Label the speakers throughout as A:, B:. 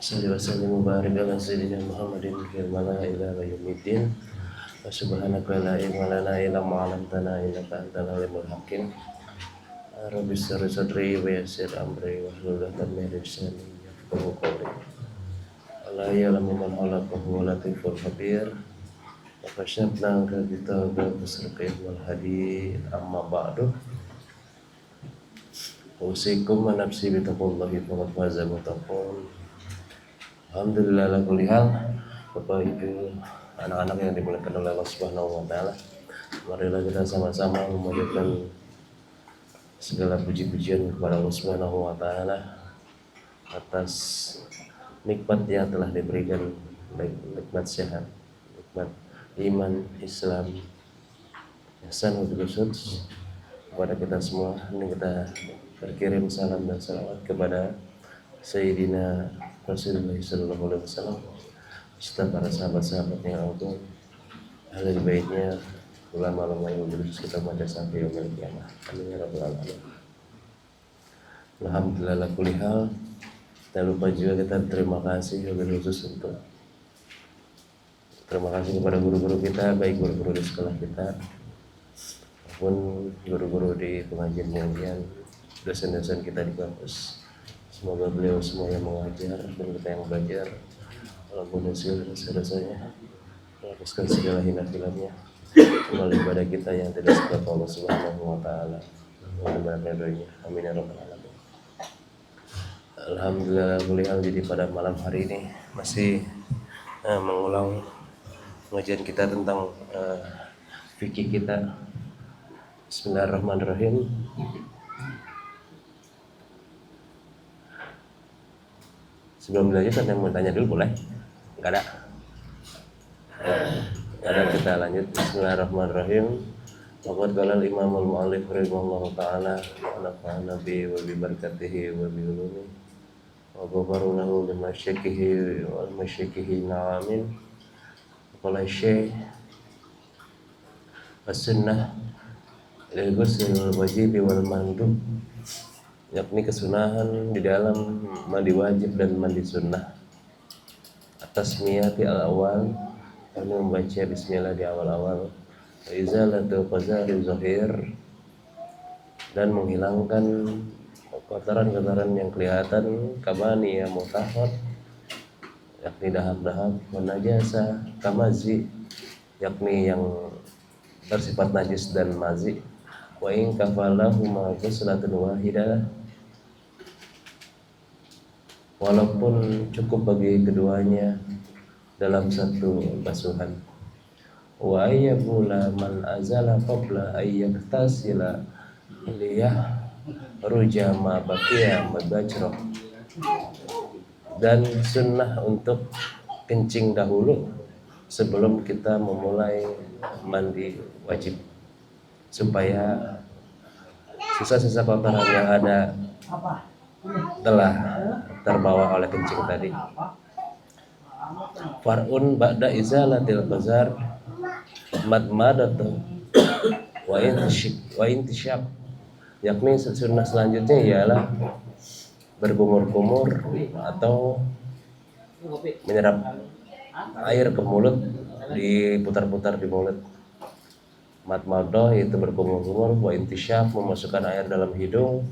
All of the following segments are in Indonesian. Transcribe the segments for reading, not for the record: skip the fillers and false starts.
A: Salli wa sallim wa barik ala sayyidina Muhammadin fil mala'i ila yaumiddin. Wa subhanaka la ilma lana illa ma 'allamtana innaka antal alimul hakim. Rabbi shrah sadri wa yassir amri wahlul 'uqdatam min lisani yafqahu qawli. La ya'lamu man khalaqahu wa latiful khabir. Wa kasyafna ka kitaba tasriqil wal hadi amma ba'du. Usikum wa nafsi bi taqwallahi faqad faza muttaqun. Alhamdulillah ala kulli hal. Bapak Ibu, anak-anak yang dimuliakan oleh Allah Subhanahu wa taala. Marilah kita sama-sama memanjatkan segala puji-pujian kepada Allah Subhanahu wa taala atas nikmat yang telah diberikan, baik nikmat sehat, nikmat iman, Islam, ihsan wa khusus kepada kita semua. Ini kita berkirim salam dan salawat kepada Sayyidina Rasulullah sallallahu alaihi wasallam, serta para sahabat-sahabat yang agung, ahli baitnya, ulama-ulama yang berjasa kita pada sampai yaumil qiyamah. Amin ya rabbal alamin. Alhamdulillah ala kulli hal. Tak lupa juga kita terima kasih lebih khusus untuk terima kasih kepada guru-guru kita, baik guru-guru di sekolah kita maupun guru-guru di pengajian-pengajian, dosen-dosen kita di kampus. Semoga beliau semua yang mengajar dan kita yang belajar walaupun segala dosa-dosanya, menghapuskan segala hina-hilangnya, kembali kepada kita yang tidak seperti Allah Subhanahu wa taala. Mudah-mudahan ridhonya. Amin ya rabbal alamin. Alhamdulillah kuliah. Jadi pada malam hari ini masih mengulang pengajian kita tentang fikih kita. Bismillahirrahmanirrahim. Sebelum belajar saya mau tanya dulu, boleh? Enggak ada? Ada, kita lanjut. Bismillahirrahmanirrahim. Waqad qala al-imam al-mu'allif rahimahullahu ta'ala wa nafa'ana bi wa bi barakatihi wa bi ulumi wa ghafara lahu li masyaikihi wal masyaikihi na'amin. Qala Syekh as-sunnah lil ghusl wal wajib wal mandub, yakni kesunahan di dalam mandi wajib dan mandi sunnah. Atas niyati al-awal, kami membaca bismillah di awal-awal. Izalatul qazari zahir, dan menghilangkan kotoran-kotoran yang kelihatan, kabani ya mutahhar, yakni dahak-dahak, najasa kamazi, yakni yang bersifat najis dan mazi. Wa in kafalahu ma ghuslatun wahidah, walaupun cukup bagi keduanya dalam satu basuhan. Wa ayyabula man azala qabla ayyaktasila liyah ruja ma baqiya mabajroh, dan sunnah untuk kencing dahulu sebelum kita memulai mandi wajib, supaya sisa-sisa kotoran yang ada telah terbawa oleh kencing tadi. Far'un ba'da izalatil qazar madmadatu wa intisyab, yakni sunnah selanjutnya ialah berkumur-kumur atau menyerap air ke mulut, diputar-putar di mulut. Madmadah itu berkumur-kumur, wa intisyab memasukkan air dalam hidung,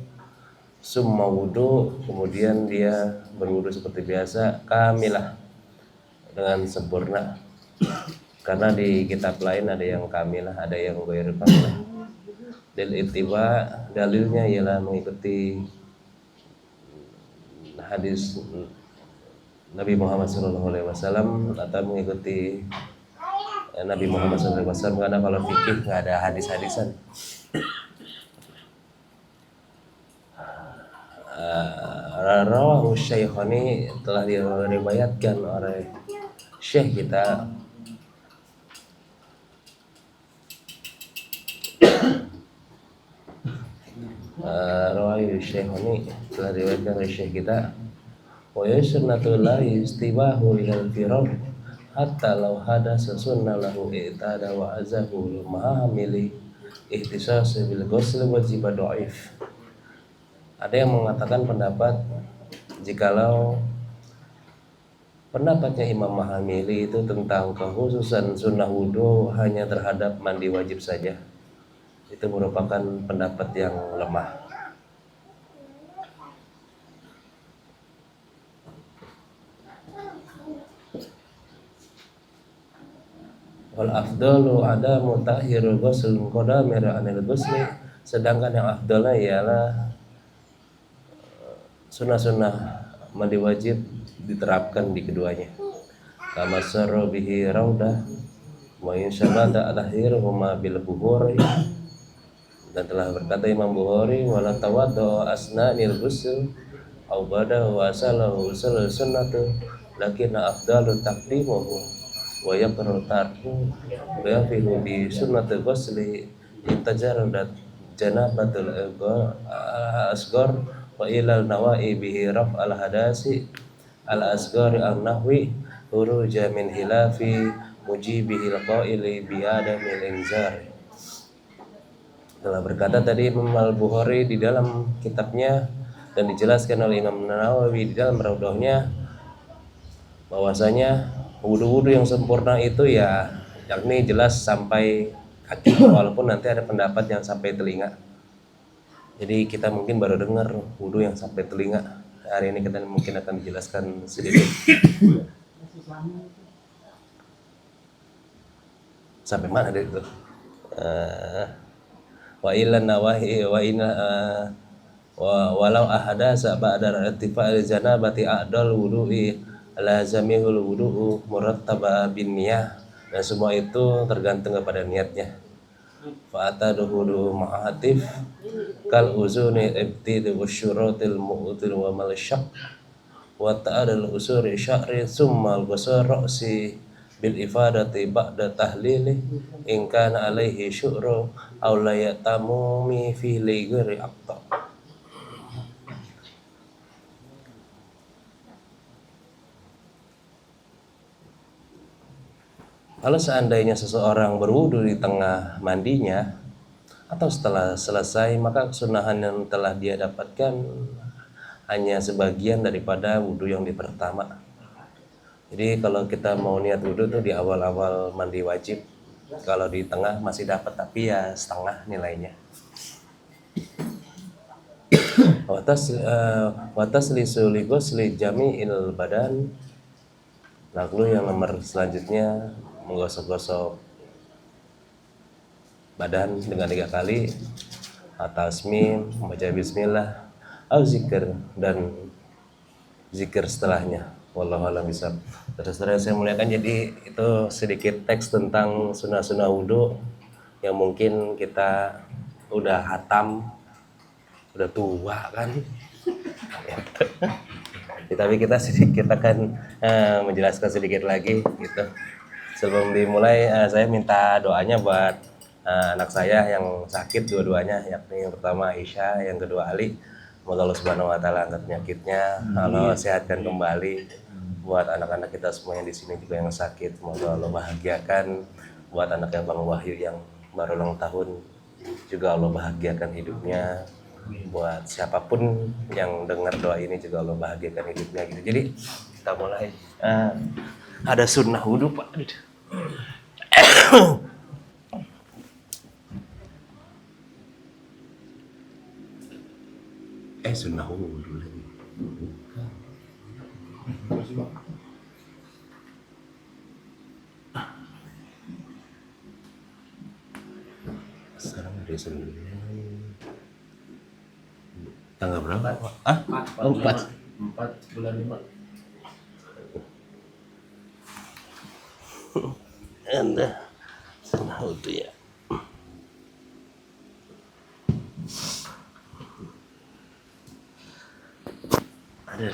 A: summa wudu, kemudian dia berwudu seperti biasa, kamilah, dengan sempurna. Karena di kitab lain ada yang kamilah, ada yang ghairu kamilah. Dal ittiba, dalilnya ialah mengikuti hadis Nabi Muhammad SAW atau mengikuti Nabi Muhammad SAW, karena kalau fikih nggak ada hadis-hadisan. Rawahu Syaikhani, telah diriwayatkan oleh Syekh kita Rawahu Syaikhani, telah diriwayatkan oleh Syekh kita. Wa yasnatu la istibahu ilal firar hatta law hadasa sunnah lahu i'tada wa azahu mahamili ihtisas bil ghusl wajib dhaif. Ada yang mengatakan pendapat jikalau Pendapatnya Imam Mahamili itu tentang kekhususan sunnah wudhu hanya terhadap mandi wajib saja. Itu merupakan pendapat yang lemah. Wal afdalu ada mutahhirul ghusl qadamir anil ghusli, sedangkan yang afdalnya ialah sunnah-sunnah mandi wajib diterapkan di keduanya. Kama sarra bihi raudah wa insyabata alahirhuma bil buhuri, dan telah berkata Imam Bukhari, wala tawaddu asnanil ghusl aw bada wa salahu sunnatu lakin afdalu taqdimuhu wa yaqru tarku wa yafihu bi sunnatil ghusli intajarat janabatul asghar wa ilal nawai bihi raf al hadasi al asghar an nahwi uruja min hilafi mujibihil qaili bi adamil inzar. Telah berkata tadi Imam Al-Bukhari di dalam kitabnya dan dijelaskan oleh Imam Nawawi di dalam Raudhahnya bahwasanya wudu-wudu yang sempurna itu ya yakni jelas sampai kaki, walaupun nanti ada pendapat yang sampai telinga. Jadi kita mungkin baru dengar wudu yang sampai telinga. Hari ini kita mungkin akan dijelaskan sedikit. Sampai mana deh itu? Wa ilan nawahi wa inna walau ahadasa ba'da irtifa'il janabati a'dal wudu'i lazamihul wudu'u murattaba bin niyah, dan semua itu tergantung kepada niatnya. Fa'ata duhudu ma'atif kal uzuni ibtidi wasyurutil mu'util wa malsyak wa ta'adal usuri sya'ri summa al-qasar ra'si bil ifadati ba'da tahlili in kana alaihi syu'ru aw la yatamumi fi ligri aqta. Kalau seandainya seseorang berwudu di tengah mandinya atau setelah selesai, maka kesunahan yang telah dia dapatkan hanya sebagian daripada wudu yang di pertama. Jadi kalau kita mau niat wudu tuh di awal-awal mandi wajib, kalau di tengah masih dapat tapi ya setengah nilainya. Watas lisuli ghusli jami'il badan. Lalu yang nomor selanjutnya menggosok-gosok badan dengan 3 kali, tasmim, membaca bismillah, au zikir, dan zikir setelahnya. Wallahu a'lam bishawab. Saudara-saudara saya muliakan, jadi itu sedikit teks tentang sunnah-sunnah wudu yang mungkin kita udah hatam, udah tua kan. Tapi kita sedikit akan menjelaskan sedikit lagi gitu. Sebelum dimulai saya minta doanya buat anak saya yang sakit dua-duanya, yakni yang pertama Aisyah, yang kedua Ali. Semoga Allah Subhanahu wa taala angkat penyakitnya, Allah sehatkan kembali. Buat anak-anak kita semua yang di sini juga yang sakit, semoga Allah bahagiakan. Buat anaknya Bang Wahyu yang baru ulang tahun, juga Allah bahagiakan hidupnya. Buat siapapun yang dengar doa ini juga Allah bahagiakan hidupnya gitu. Jadi kita mulai. Ada sunnah wudu Pak. Sunnah wudu lagi. Sekarang udah 9. Tanggal berapa?
B: 4 bulan 5.
A: Anda sunnah wudu ya. Ada.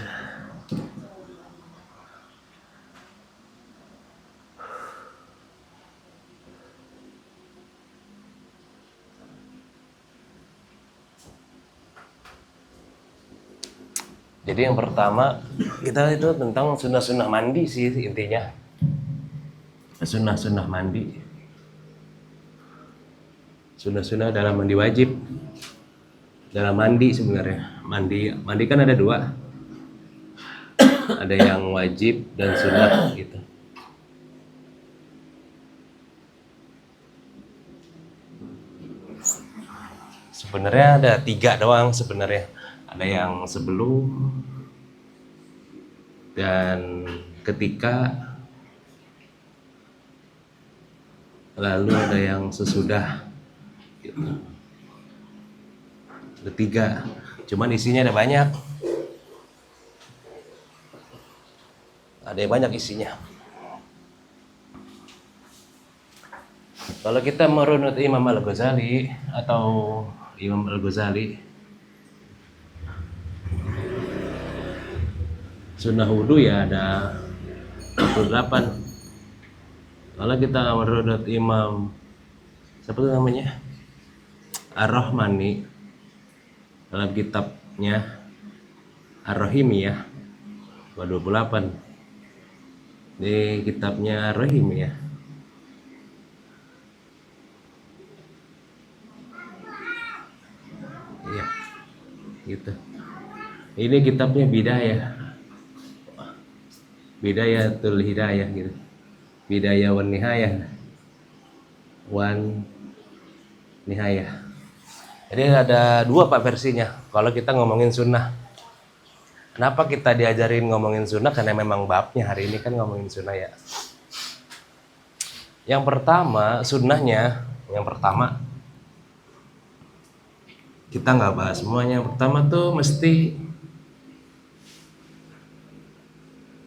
A: Jadi yang pertama kita itu tentang sunnah-sunnah mandi sih intinya. Sunnah-sunnah mandi. Sunnah-sunnah dalam mandi wajib. Dalam mandi sebenarnya. Mandi kan ada 2. ada yang wajib dan sunnah gitu. Sebenarnya ada 3 doang sebenarnya. Ada yang sebelum dan ketika, lalu ada yang sesudah gitu. Ada 3, cuman isinya ada banyak. Ada yang banyak isinya. Kalau kita merunut Imam Al-Ghazali atau Imam Al-Ghazali, sunnah wudhu ya ada 48. Kalau kita merunut Imam siapa tuh namanya, Ar-Rahmani, dalam kitabnya Ar-Rahimiyah 28. Di kitabnya Ar-Rahimiyah iya gitu. Ini kitabnya Bidayatul Hidayah gitu. Bidayah wan Nihayah. Jadi ada 2 Pak versinya. Kalau kita ngomongin sunnah, kenapa kita diajarin ngomongin sunnah? Karena memang babnya hari ini kan ngomongin sunnah ya. Yang pertama sunnahnya, yang pertama kita nggak bahas semuanya. Yang pertama tuh mesti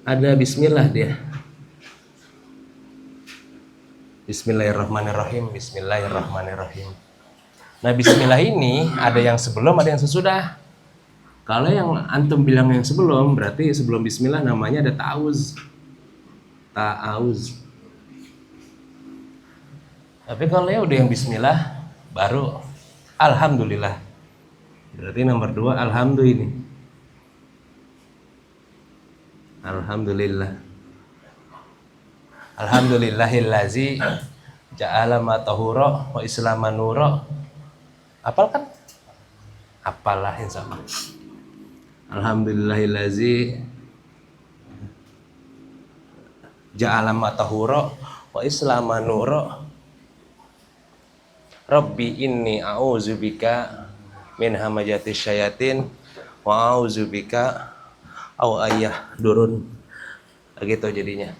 A: ada bismillah dia. Bismillahirrahmanirrahim. Bismillahirrahmanirrahim. Nah bismillah ini ada yang sebelum, ada yang sesudah. Kalau yang antum bilang yang sebelum, berarti sebelum bismillah namanya ada ta'awuz. Tapi kalau ya udah yang bismillah baru alhamdulillah. Berarti nomor 2 alhamdulillah. Alhamdulillah. Alhamdulillahillazi ja'ala ma tahura wa islaman nura. Apal kan? Apalah insyaallah. Alhamdulillahillazi ja'ala ma tahura wa islaman nura. Rabbi inni a'udzubika min hamajatis syayatin wa a'udzubika au ayah durun. Begitu jadinya.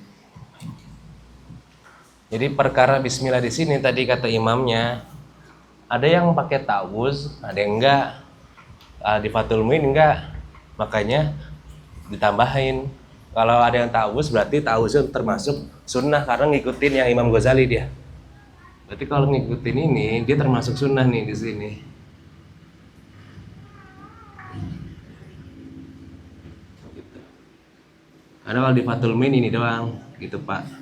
A: Jadi perkara bismillah di sini tadi kata imamnya, ada yang pakai ta'awuz, ada yang enggak. Di Fathul Muin enggak. Makanya ditambahin. Kalau ada yang ta'awuz berarti ta'awuznya termasuk sunnah karena ngikutin yang Imam Ghazali dia. Berarti kalau ngikutin ini dia termasuk sunnah nih di sini. Gitu. Karena kalau di Fathul Muin ini doang, gitu Pak.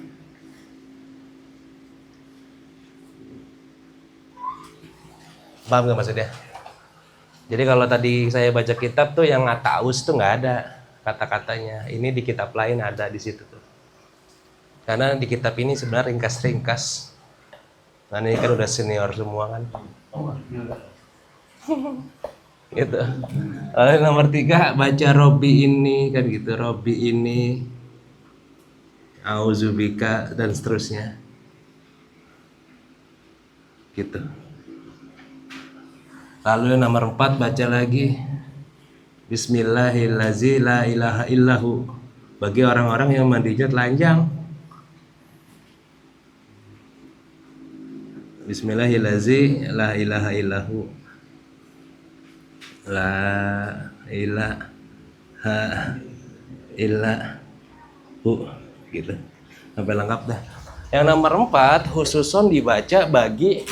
A: Paham gak maksudnya? Jadi kalau tadi saya baca kitab tuh yang ta'awuz tuh nggak ada kata-katanya. Ini di kitab lain ada di situ tuh. Karena di kitab ini sebenarnya ringkas-ringkas. Nah ini kan udah senior semua kan. Gitu. Lalu nomor 3 baca Robbi ini kan gitu. Robbi ini, Auzubika dan seterusnya. Gitu. Lalu nomor 4 baca lagi Bismillahirrahmanirrahim la ilaha illahu, bagi orang-orang yang mandinya telanjang. Bismillahirrahmanirrahim la ilaha illahu, la ilaha illahu, gitu sampai lengkap dah. Yang nomor 4 khususon dibaca bagi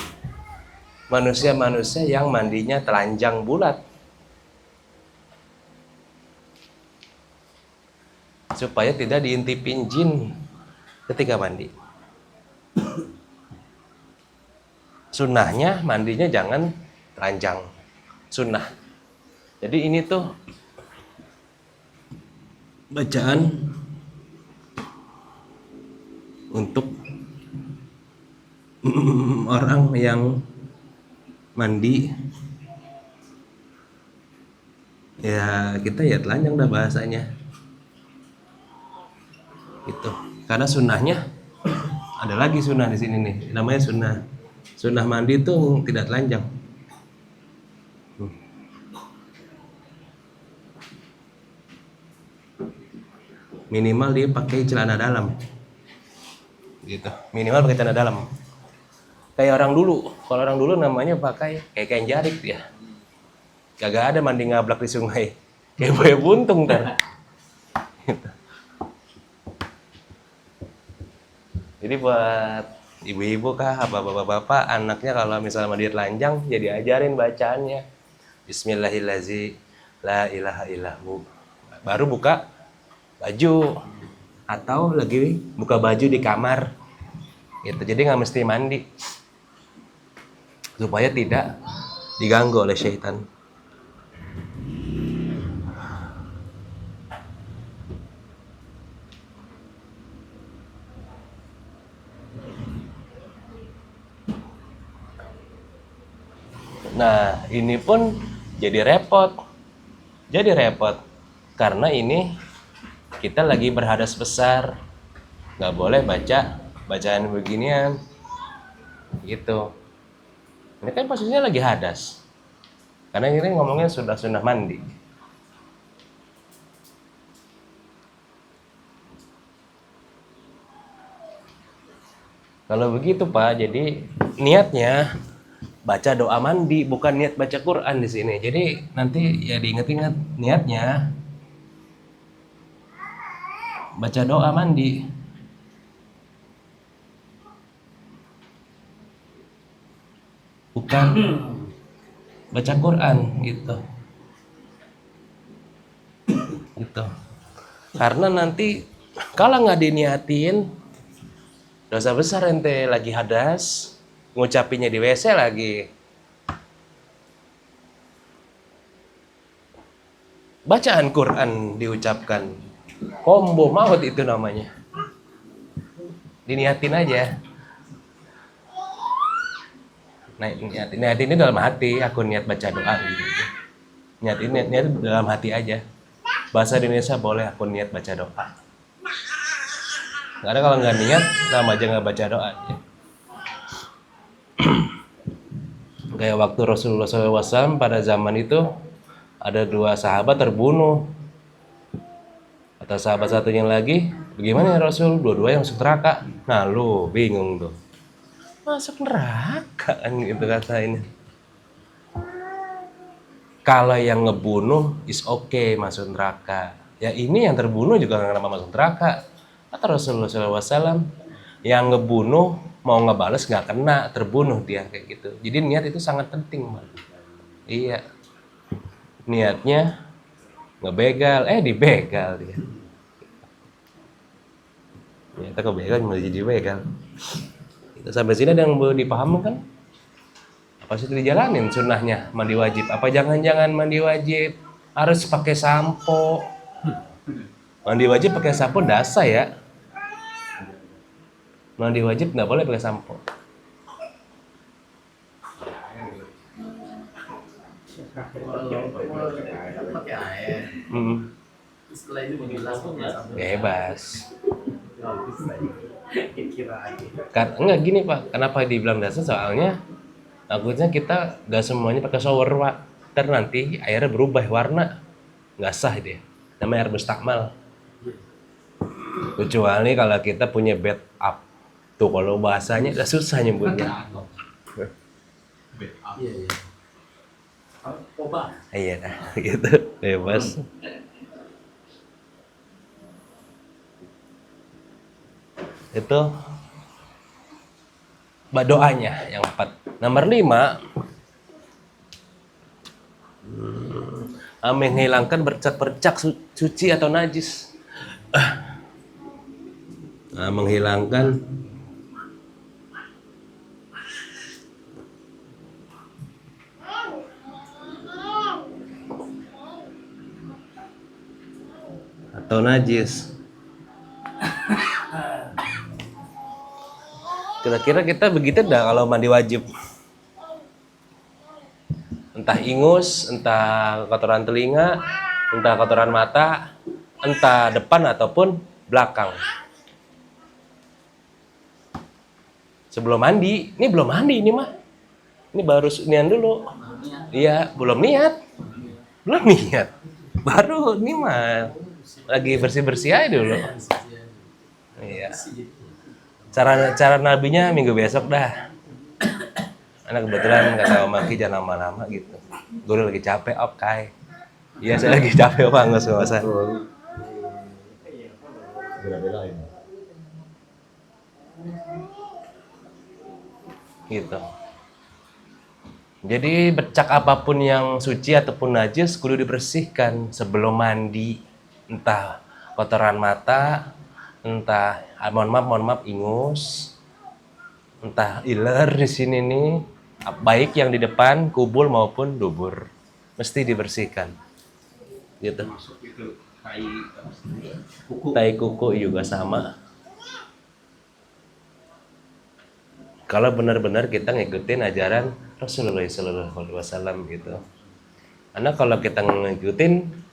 A: manusia-manusia yang mandinya telanjang bulat, supaya tidak diintipin jin ketika mandi. Sunnahnya mandinya jangan telanjang, sunnah. Jadi ini tuh bacaan untuk orang yang mandi ya, kita ya telanjang dah bahasanya. Itu. Karena sunnahnya ada lagi sunnah di sini nih. Namanya sunnah mandi itu tidak telanjang. Minimal dia pakai celana dalam. Gitu. Minimal pakai celana dalam. Kayak orang dulu. Kalau orang dulu namanya pakai kayak kain jarik dia. Kagak ada mandi ngablak di sungai. Kayak buaya buntung kan. Gitu. Jadi buat ibu-ibu kah, bapak-bapak, anaknya kalau misalnya mandi telanjang, jadi ajarin bacaannya. Bismillahirrahmanirrahim. La ilaha illahu. Baru buka baju. Atau lagi buka baju di kamar. Gitu. Jadi nggak mesti mandi. Supaya tidak diganggu oleh syaitan. Nah, ini pun jadi repot. Jadi repot. Karena ini kita lagi berhadas besar. Nggak boleh baca bacaan beginian. Gitu. Ini kan posisinya lagi hadas. Karena ini ngomongnya sunnah mandi. Kalau begitu Pak, jadi niatnya baca doa mandi, bukan niat baca Quran di sini. Jadi nanti ya diingat-ingat niatnya baca doa mandi. Bukan baca Quran gitu. Gitu. Karena nanti kalau nggak diniatin dosa besar ente lagi hadas, ngucapinnya di WC lagi. Bacaan Quran diucapkan. Kombo maut itu namanya. Diniatin aja. Nah, niatin ini dalam hati, aku niat baca doa gitu. Niat dalam hati aja. Bahasa Indonesia boleh aku niat baca doa. Karena kalau nggak niat, sama aja nggak baca doa. Kayak waktu Rasulullah SAW pada zaman itu ada 2 sahabat terbunuh. Kata sahabat satunya lagi, bagaimana ya Rasul? Dua-dua yang masuk neraka. Nah lu bingung tuh. Masuk neraka kan gitu katanya. Kalau yang ngebunuh is okay masuk neraka. Ya ini yang terbunuh juga nggak kenapa masuk neraka. Kata Rasulullah SAW, yang ngebunuh mau ngebales nggak kena, terbunuh dia kayak gitu. Jadi niat itu sangat penting, Mbak. Iya. Niatnya ngebegal, dibegal dia. Ternyata kebegal malah jadi begal. Sampai sini ada yang belum dipahami kan? Apa sih dijalanin sunnahnya mandi wajib? Apa jangan-jangan mandi wajib harus pakai sampo? Mandi wajib pakai sampo dasa ya? Mandi wajib nggak boleh pakai sampo.
B: Pakai air. Setelah itu dibilas
A: bebas. Enggak gini Pak, kenapa dibilang dasar? Soalnya takutnya kita nggak semuanya pakai shower Pak. Ntar nanti airnya berubah warna, nggak sah dia. Namanya air mustakmal. Kecuali kalau kita punya bed up. Tuh kalau bahasanya udah susah nyebutnya.
B: Iya. Coba.
A: Iya, gitu. Bebas. Itu doanya yang 4. Nomor 5, menghilangkan bercak-bercak suci atau najis. Menghilangkan atau najis. Kira-kira kita begitu dah kalau mandi wajib. Entah ingus, entah kotoran telinga, entah kotoran mata, entah depan ataupun belakang. Sebelum mandi. Ini belum mandi ini mah. Ini baru nian dulu. Iya, belum niat. Belum niat. Baru ini mah lagi bersih-bersih aja dulu. Iya. Cara nabinya minggu besok dah. Karena kebetulan kata Om Maki jangan lama-lama gitu. Gue lagi capek, oke. Iya, saya lagi capek, Pak. Nggak usah.
C: Bela-belain.
A: Gitu. Jadi bercak apapun yang suci ataupun najis kudu dibersihkan sebelum mandi. Entah kotoran mata, entah mohon maaf ingus, entah iler di sini nih, baik yang di depan kubul maupun dubur mesti dibersihkan. Gitu.
B: Masuk itu
A: Tai kuku juga sama. Kalau benar-benar kita ngikutin ajaran Rasulullah SAW gitu. Karena kalau kita ngikutin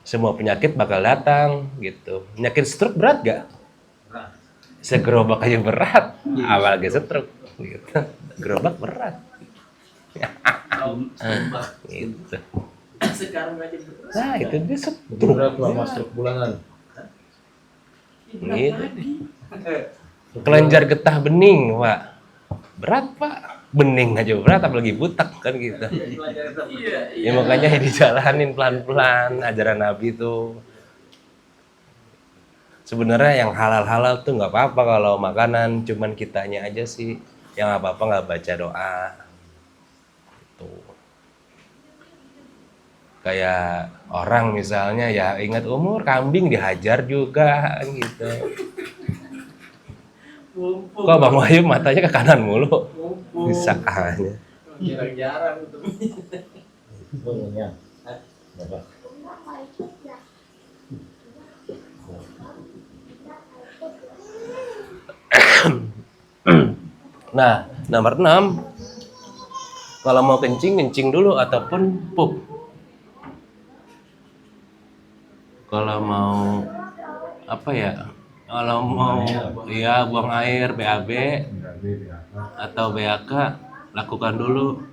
A: semua penyakit bakal datang gitu. Penyakit stroke berat gak?
B: berat.
A: Segerobak aja berat, apalagi stroke gitu. Gerobak berat. Gitu.
B: Sekarang aja berat.
A: Nah, itu dia stroke.
C: Berat lah masuk bulanan.
A: Gitu. Kelenjar getah bening, Pak. Berat, Pak. Bening aja berat, apalagi butak kan gitu.
B: Iya.
A: Ya makanya dijalanin pelan-pelan ajaran Nabi itu. Sebenarnya yang halal-halal tuh nggak apa-apa kalau makanan, cuman kitanya aja sih yang nggak apa-apa nggak baca doa. Gitu. Kayak orang misalnya ya ingat umur kambing dihajar juga kan gitu. Kok Bang Wahyu matanya ke kanan mulu? Bisa aja.
B: Jarang-jarang itu.
C: Oh, ya. Bapak.
A: Nah, nomor 6. Kalau mau kencing dulu ataupun pup. Kalau mau apa ya? Kalau mau ya buang air BAB atau BAK lakukan dulu.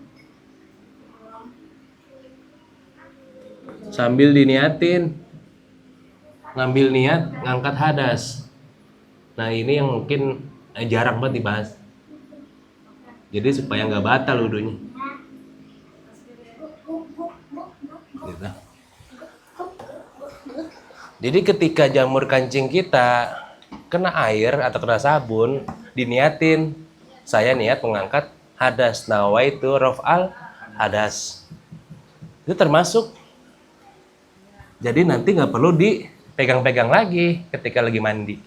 A: Sambil diniatin. Ngambil niat ngangkat hadas. Nah, ini yang mungkin jarang banget dibahas. Jadi supaya nggak batal wudunya. Gitu. Jadi ketika jamur kancing kita kena air atau kena sabun, diniatin. Saya niat mengangkat hadas. Nawaitu raf'al hadas. Itu termasuk. Jadi nanti nggak perlu dipegang-pegang lagi ketika lagi mandi.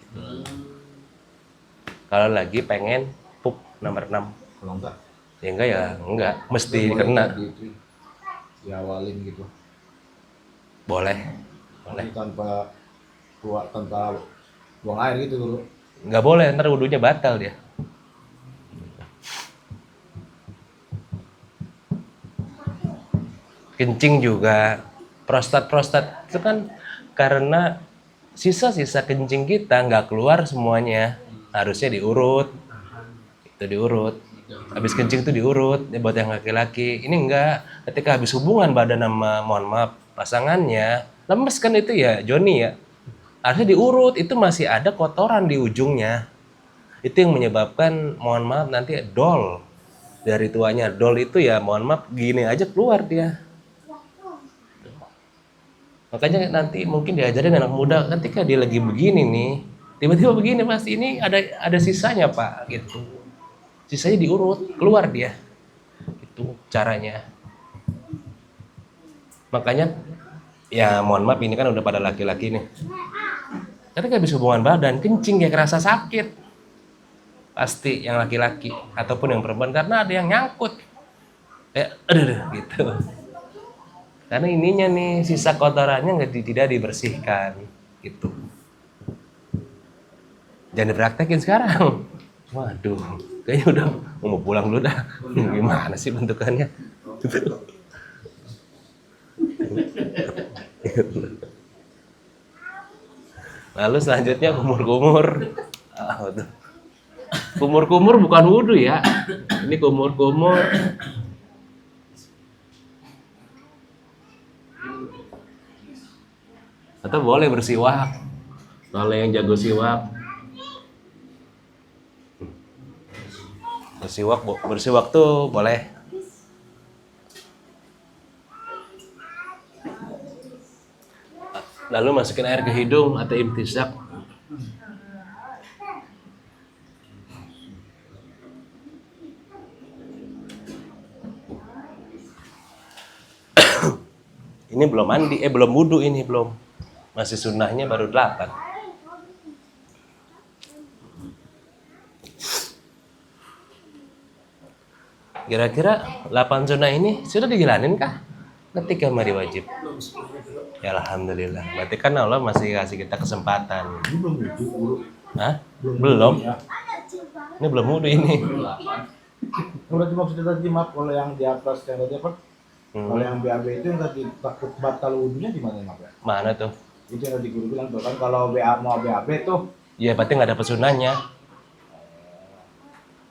A: Kalau lagi pengen pup nomor 6.
C: Kalau enggak,
A: Ya enggak ya, enggak. Mesti kena.
C: diawalin gitu.
A: Boleh.
C: Tapi tanpa buang air gitu dulu.
A: Nggak boleh, ntar wudhunya batal dia. Kencing juga. Prostat itu kan karena sisa-sisa kencing kita nggak keluar semuanya. Harusnya diurut. Itu diurut. Habis kencing itu diurut. Ya buat yang laki-laki. Ini enggak. Ketika habis hubungan badan sama, mohon maaf, pasangannya. Lemes kan itu ya, Joni ya. Harusnya diurut. Itu masih ada kotoran di ujungnya. Itu yang menyebabkan, mohon maaf, nanti dol. Dari tuanya. Dol itu ya, mohon maaf, gini aja keluar dia. Makanya nanti mungkin diajarin anak muda ketika dia lagi begini nih, tiba-tiba begini pasti ini ada sisanya Pak gitu. Sisanya diurut, keluar dia. Itu caranya. Makanya ya mohon maaf ini kan udah pada laki-laki nih. Ketika habis hubungan badan kencing ya kerasa sakit. Pasti yang laki-laki ataupun yang perempuan karena ada yang nyangkut. Aduh gitu. Karena ininya nih sisa kotorannya tidak dibersihkan gitu. Jangan dipraktekin sekarang. Waduh, kayaknya udah mau pulang dulu dah. Gimana sih bentukannya? Lalu selanjutnya kumur-kumur. Kumur-kumur bukan wudhu ya. Ini kumur-kumur. Atau boleh bersiwak. Kalau yang jago siwak. Bersiwak tuh boleh. Lalu masukin air ke hidung atau imtisak. Ini belum mandi, belum wudu ini belum. Masih sunnahnya baru 8. Kira-kira 8 sunnah ini sudah dijalanin kah? Ketika mandi wajib. Ya alhamdulillah. Berarti kan Allah masih kasih kita kesempatan.
C: Ini belum wudhu guru.
A: Hah? Belum.
C: Ya.
A: Ini belum wudu ini.
C: Berarti maksudnya tadi maaf kalau yang di atas yang tadi apa? Kalau yang BAB itu yang tadi takut batal wudhunya di mana maaf ya?
A: Mana tuh?
C: Itu yang tadi guru bilang tuh kan kalau mau BAB tuh
A: Ya berarti nggak ada pesunahnya.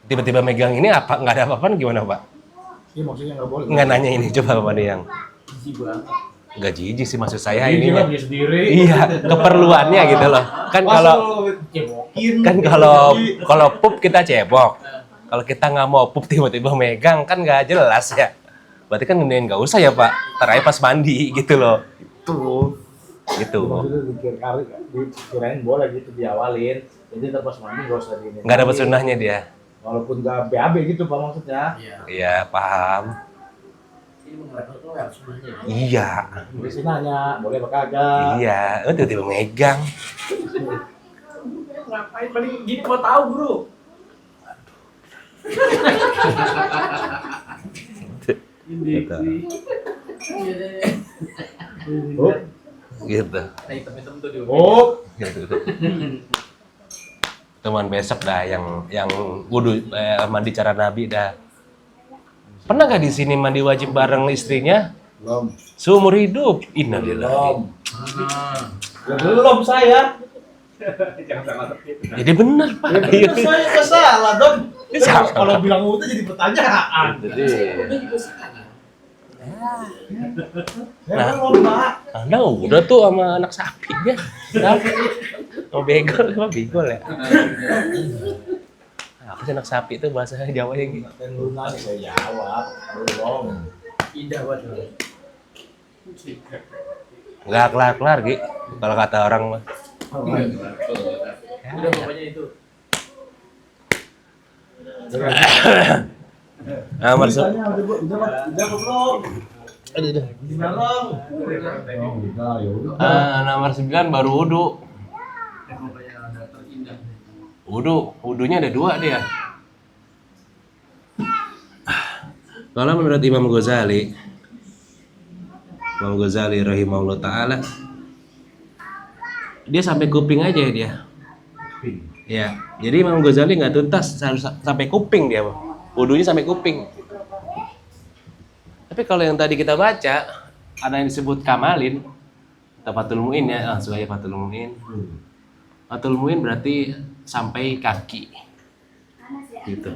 A: Tiba-tiba megang ini apa nggak ada apa-apa gimana Pak?
C: iya maksudnya nggak boleh.
A: Nggak nanya ini coba Pak yang
B: Jijik banget.
A: nggak jijik sih maksud saya
C: Ini
A: ini.
C: juga punya sendiri.
A: Iya keperluannya gitu loh. Kan kalau pup kita cebok. Kalau kita nggak mau pup tiba-tiba megang kan nggak jelas ya. Berarti kan mendingan nggak usah ya Pak. Ntar aja pas mandi gitu loh. Itu.
C: Maksudnya dikirain boleh gitu diawalin. Jadi ntar pas mandi nggak usah diinin.
A: Nggak ada pesunahnya dia.
C: Walaupun nggak BAB gitu Pak maksudnya.
B: Iya.
A: Iya paham.
B: Ini mengeluarkan yang sebenarnya.
A: Iya.
C: Jadi sih nanya boleh apa kagak.
A: Iya. Tiba-tiba megang.
B: Ngapain paling gini mau tahu bro?
A: Gitu.
C: Oh.
A: Gitu.
B: Nah hitam-hitam tuh dia.
C: Oh.
A: Teman besok dah yang wudu mandi cara Nabi dah. Pernah gak di sini mandi wajib bareng istrinya?
C: Belum.
A: Seumur hidup. Innalillahi.
C: Ya, belum saya.
A: Jadi benar Pak.
C: Saya nggak salah dong.
A: Ini salah.
C: Kalau bilang itu jadi pertanyaan.
A: Jadi,
C: Ya belum Pak.
A: Anda udah tuh sama anak sapi ya. Mau begol apa begol ya? Apa sih anak sapi itu bahasa Jawanya gitu?
C: Dan lu nanya saya jawab. Belum.
B: Indah banget.
A: Nggak kelar-kelar Gi. Kalau kata orang mah.
B: Udah pokoknya itu.
A: Nah, masuk.
C: Udah belum.
A: Aduh.
C: Belum. Oh, udah ya udah.
A: Nomor 9 baru wudu.
B: Pokoknya ada terindah.
A: Wudunya ada 2 dia. Kalau menurut Imam Ghazali rahimahullah ta'ala, dia sampai kuping aja dia. Ya, jadi Imam Ghazali nggak tuntas sampai kuping dia, wudunya sampai kuping. Tapi kalau yang tadi kita baca, ada yang disebut kamalin, atau Fathul Mu'in ya, langsung aja Fathul Mu'in. Fathul Mu'in berarti sampai kaki, gitu.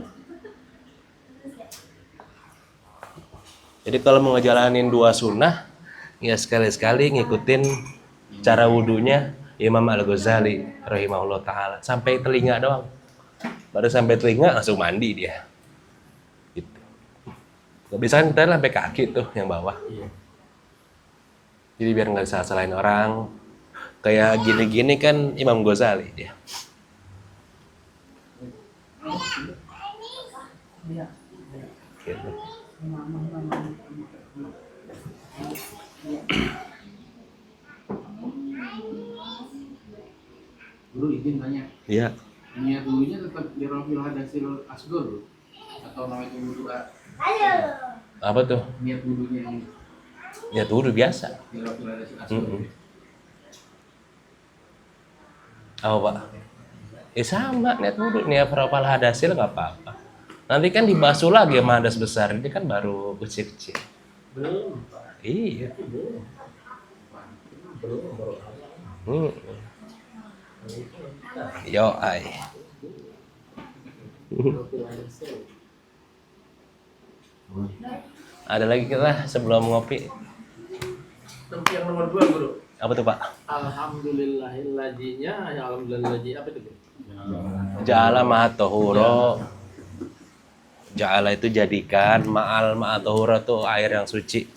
A: Jadi kalau mau ngejalanin 2 sunnah, ya sekali-sekali ngikutin cara wudunya Imam Al-Ghazali rahimahullah ta'ala. Sampai telinga doang. Baru sampai telinga langsung mandi dia. Gitu. Gak bisa kan kita sampai kaki tuh yang bawah. Jadi biar nggak salah-salahin orang. Kayak gini-gini kan Imam Ghazali dia. Gitu.
B: Dulu izin tanya.
A: Iya.
B: Niat dulunya tetap di Rafil Hadasil Asgor atau namanya wudu
A: Apa tuh?
B: niat wudunya yang
A: Ya wudu biasa.
B: di Rafil Hadasil Asgor.
A: Apa Pak? Sama niat wudu, niat rafal hadasil nggak apa-apa. Nanti kan dibasuh lagi sama hadas besar, ini kan baru kecil-kecil.
B: Belum.
A: Iya. Yo, ay. Ada lagi kita sebelum ngopi.
B: Yang nomor 2 Guru.
A: Apa tuh Pak?
B: Alhamdulillahilladzinya, ya alhamdulillahilladzi apa itu?
A: Ja'ala ma'a tahuro. Ja'ala itu jadikan, ma'al ma'a tahuro tuh air yang suci.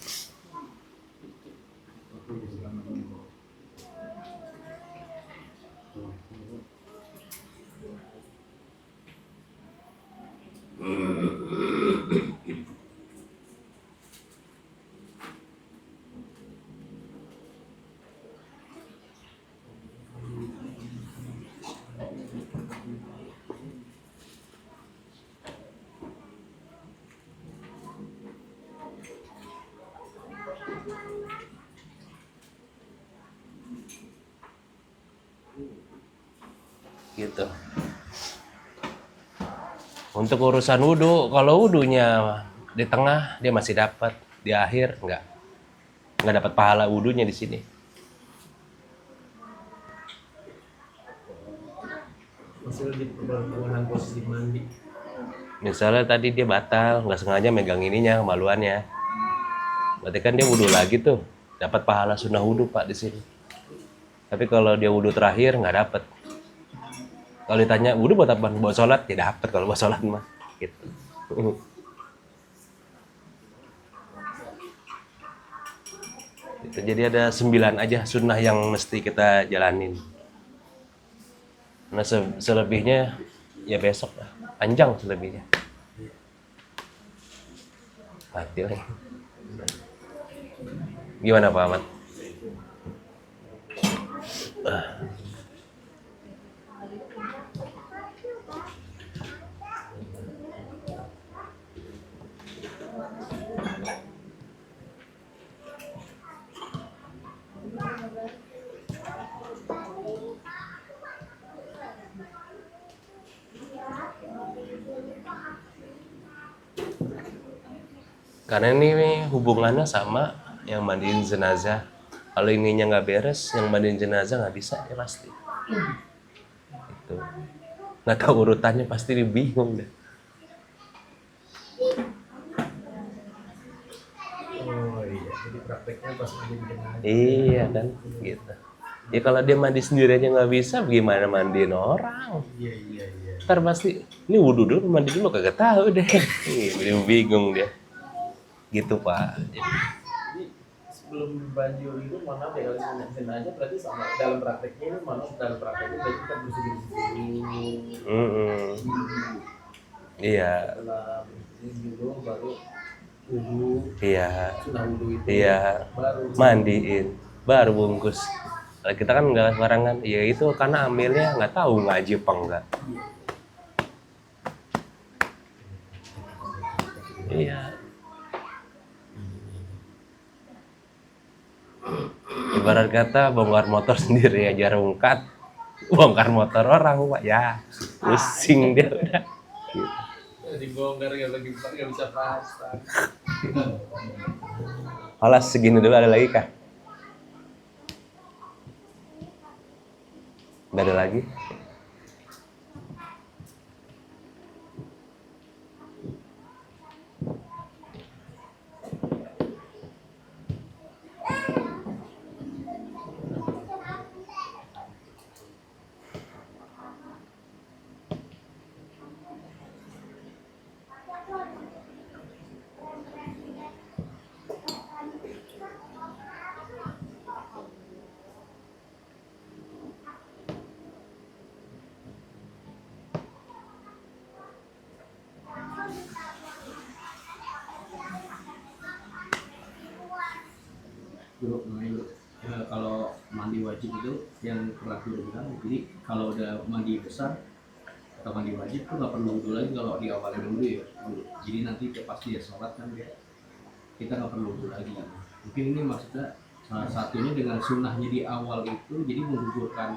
A: Gitu. Untuk urusan wudhu, kalau wudhunya di tengah dia masih dapat, di akhir nggak dapat pahala wudhunya di sini.
B: Masih di perubahan posisi mandi.
A: Misalnya tadi dia batal, nggak sengaja megang ininya, kemaluannya. Berarti kan dia wudhu lagi tuh, dapat pahala sunnah wudhu Pak di sini. Tapi kalau dia wudhu terakhir nggak dapat. Kalau ditanya wudhu buat apa? Buat sholat? Ya dapat kalau buat sholat mah. Gitu. Gitu. Jadi ada 9 aja sunnah yang mesti kita jalanin. Nah selebihnya ya besok lah. Panjang selebihnya. Mati lagi. Gimana Pak Ahmad? Karena ini hubungannya sama yang mandiin jenazah. Kalau ininya nggak beres, yang mandiin jenazah nggak bisa ya pasti. Itu. Nggak tahu urutannya pasti dia bingung deh.
B: Oh iya, jadi prakteknya pas mandi jenazah.
A: Iya kan, gitu. Ya kalau dia mandi sendiri aja nggak bisa, gimana mandiin orang?
B: Iya.
A: Ntar pasti, ini wudhu dulu, mandi dulu kagak tahu deh. Dia bingung dia. Gitu Pak.
B: Jadi sebelum banjir itu mana ya kali jenazah berarti sama dalam prakteknya ini mana dalam prakteknya berarti kita bersih dulu.
A: Iya.
B: Setelah bersih dulu baru wudhu.
A: Iya.
B: Sudah wudhu itu.
A: Iya.
B: Baru
A: Mandiin, baru bungkus. Kalau kita kan nggak sembarangan. Ya itu karena amilnya nggak tahu ngaji apa enggak. Iya. Ibarat kata bongkar motor sendiri aja rungkat, bongkar motor orang Pak ya pusing dia udah.
B: dibongkar nggak bisa pasang.
A: Alas segini dulu, ada lagi kah? Nggak ada lagi?
B: Dulu kalau mandi wajib itu yang pernah dulu bilang, jadi kalau udah mandi besar atau mandi wajib tuh nggak perlu wudhu lagi kalau di awalnya dulu ya. Jadi nanti pas dia sholat kan kita nggak perlu wudhu lagi. Mungkin ini maksudnya salah satunya dengan sunnahnya di awal itu jadi menggugurkan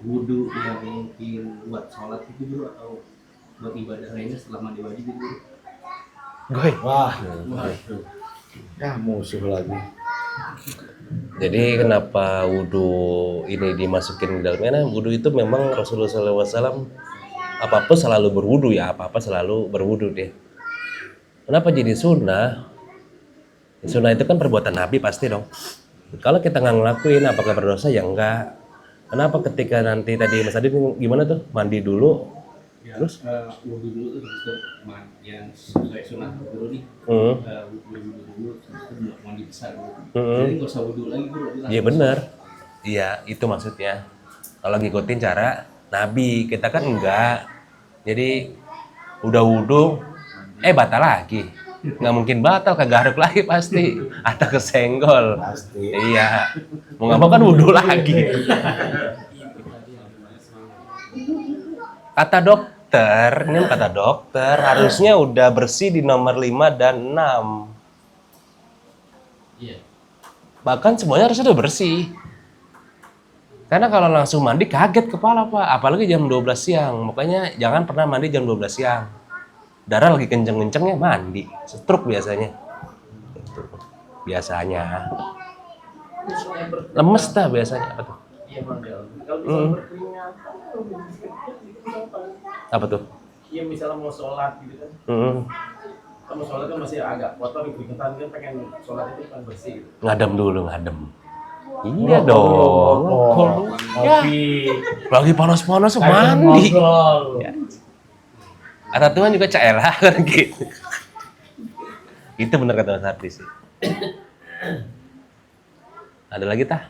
B: wudhu yang mungkin buat sholat itu dulu atau buat ibadah lainnya setelah mandi wajib itu.
A: Goy.
C: Wah,
B: Waduh.
C: ya musuh lagi.
A: Jadi kenapa wudhu ini dimasukin ke dalamnya? Nah, wudhu itu memang Rasulullah SAW apa-apa selalu berwudu ya, apa-apa selalu berwudu deh. Kenapa jadi sunnah? Sunnah itu kan perbuatan Nabi pasti dong. Kalau kita nggak ngelakuin, apakah berdosa? Ya enggak. Kenapa ketika nanti tadi Mas Adi gimana tuh? Mandi dulu,
B: Ya,
A: terus?
B: wudhu dulu tuh yang sesuai sunah dulu nih. Wudhu dulu, terus mandi besar dulu. Jadi nggak usah wudhu lagi bro.
A: Iya benar. Iya, itu maksudnya. Kalau ngikutin cara Nabi, kita kan enggak. Jadi udah wudhu, batal lagi. Nggak mungkin batal, kegaruk lagi pasti. Atau kesenggol.
C: Pasti.
A: Iya. Mau nggak mau kan wudhu lagi. Kata dokter, ini kata dokter, harusnya udah bersih di nomor 5 dan 6.
B: Iya.
A: Bahkan semuanya harusnya udah bersih. Karena kalau langsung mandi kaget kepala Pak, apalagi jam 12 siang. Makanya jangan pernah mandi jam 12 siang. Darah lagi kenceng-kencengnya mandi, stroke biasanya. Biasanya. Lemes dah biasanya. Apa tuh?
B: Iya bang. Kalau misalnya berkeringat,
A: Apa tuh?
B: iya misalnya mau sholat gitu kan. Kalau mau sholat kan masih agak kotor, keringetan kan pengen sholat itu kan bersih gitu.
A: Ngadem dulu, ngadem. Iya dong. Ya. Lagi panas-panas mandi. Ya. Kata Tuhan juga caelah kan gitu. Itu benar kata Mas Ardi sih. Ada lagi tah?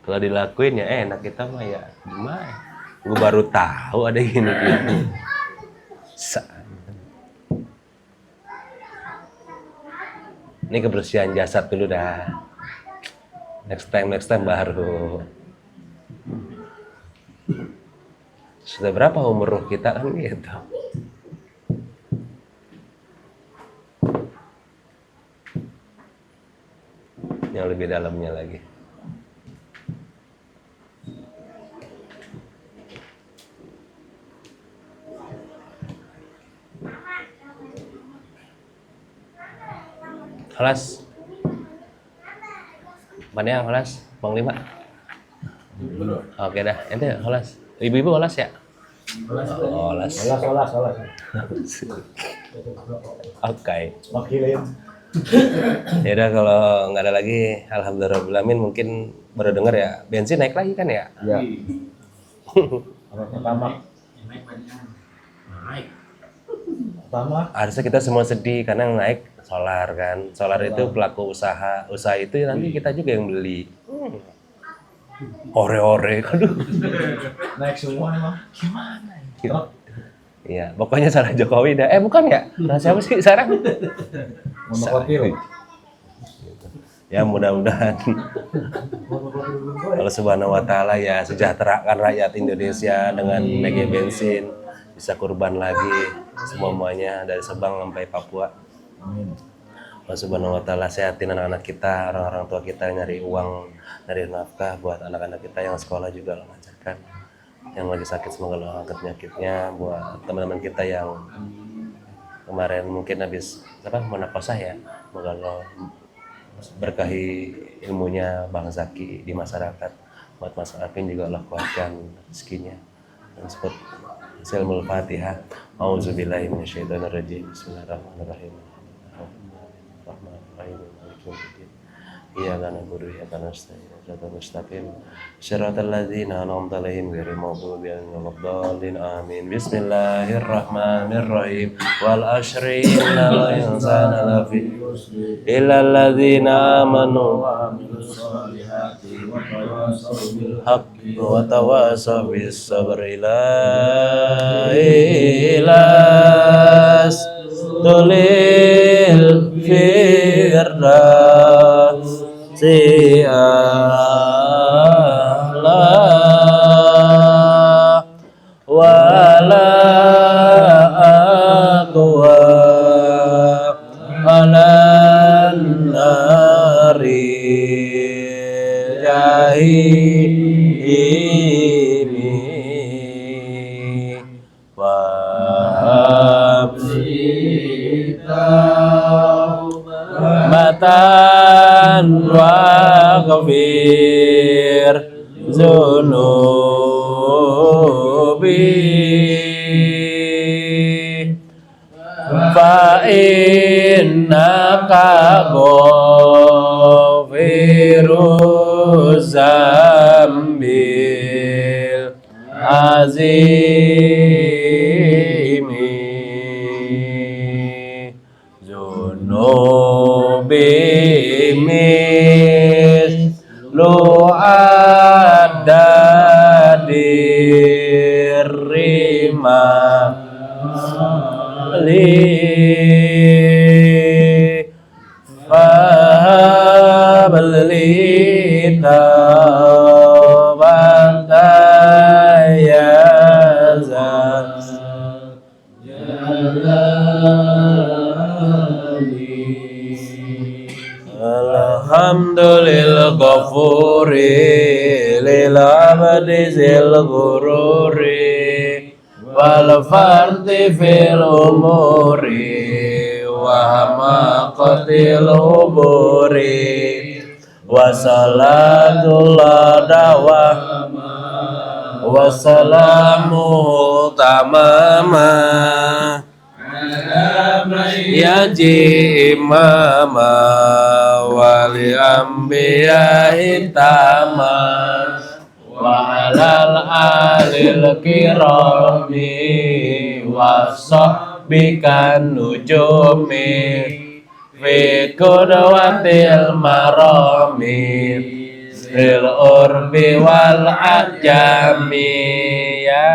A: Kalau dilakuin ya enak, kita mah ya gimana? Gue baru tahu ada gini-gini. Ini kebersihan jasad dulu dah. Next time baru. Sudah berapa umur ruh kita kan gitu. Yang lebih dalamnya lagi. Holas. Mana yang holas? Bang Lima. Oke dah, ente holas. Ibu-ibu holas ya? Holas. Oke.
C: Wakilin.
A: Ya udah kalau nggak ada lagi, alhamdulillahirobbilalamin, mungkin baru dengar ya bensin naik lagi kan ya?
C: Ya. Pertama.
B: Naik.
C: Pertama.
A: Harusnya kita semua sedih karena naik solar kan. Solar itu pelaku usaha itu nanti kita juga yang beli. Ore-ore, aduh.
C: Naik semua emang.
A: Gimana? Iya, pokoknya salah Jokowi dah. Bukan ya? Nah, siapa sih sekarang?
C: Monokotil.
A: Ya mudah-mudahan Allah Subhanahu wa taala ya sejahterakan rakyat Indonesia dengan naiknya bensin, bisa kurban lagi semuanya dari Sabang sampai Papua.
C: Amin.
A: Allah Subhanahu wa taala sehatin anak-anak kita, orang-orang tua kita yang nyari uang, nyari nafkah buat anak-anak kita yang sekolah juga Allah lancarkan. Yang lagi sakit semoga Allah angkat penyakitnya, buat teman-teman kita yang kemarin mungkin habis menapasah ya, semoga Allah berkahi ilmunya Bang Zaki di masyarakat. Buat Mas Alvin juga Allah kuatkan rezekinya. Dan sebut Silmul Fatihah. Auzubillahi minasyaitonirrajim. Bismillahirrahmanirrahim. Iyyaka na'budu wa iyyaka nasta'in. Shiratal mustaqim. Shiratal ladzina an'amta 'alaihim ghairil maghdubi 'alaihim waladdallin. Amin. Bismillahirrahmanirrahim. Wal 'ashri innal insana lafi illa alladzina amanu wa 'amilus solihati wa tawasaw bil haqqi wa tawasaw bis sabri. La ilas tulil firdaus si Allah wala aqwa alan nari jahimi wa habli mata waghfir zunubi fa innaka ghafiru zambil azimi zunubi mislu adadirima li fahabli alhamdulillah ghafuri lil abdi zil ghururi wal fardi fil umuri wa maqatil umuri wa salatullah dawah wa salamu tamama yaji imama wali anbiya hitama wa alal alil kirami wa sahbikan nujumi fi qudwatil marami fil urbi wal ajami ya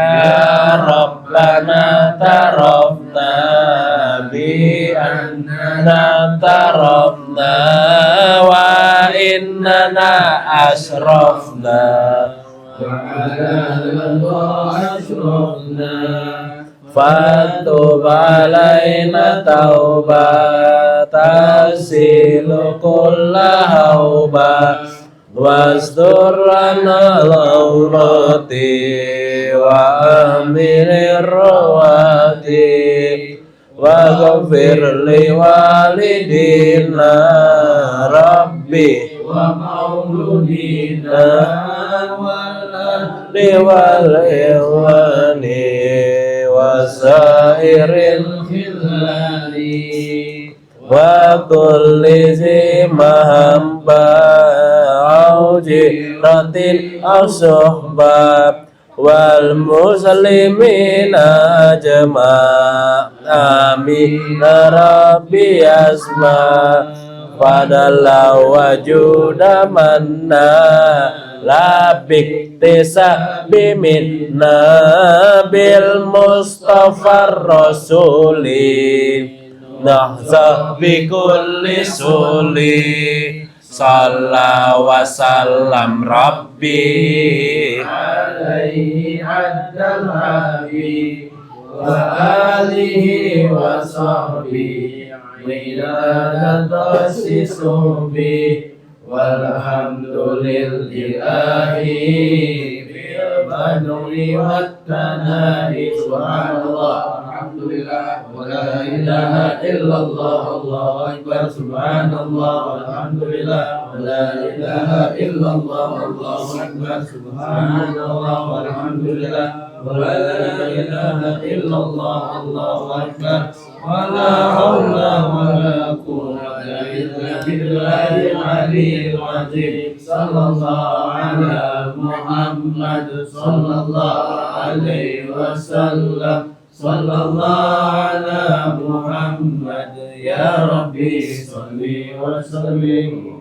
A: rabbana tarafna bi annana tarafna wa innana asrafna fatub alaina taubatan silu kulla hauba wastur lana laurati wa aminir rawati wa ghafir li walidina rabbi wa mauludina wal iwani wa sairil khilali wa kulli zimahamba aujiratin asuhbab wal muslimina jama' amin rabbi asma fadalla wajuda manna labik tisa biminna bil mustafa rasuli nahza bi kulli suli salla wa sallam rabbi alaihi addal habi wa alihi wa sahbihi ila tasisubi walhamdulillahi bil badri wat tanahi subhanallah alhamdulillah wa la ilaha illallah allahu akbar subhanallah walhamdulillah wa la ilaha illallah allahu akbar subhanallah walhamdulillah wa la ilaha illallah allahu akbar wa la hawla wa la quwwata illa billahil aliyyil azim sallallahu ala muhammad sallallahu alaihi wasallam sallallahu ala muhammad ya rabbi salli wa sallim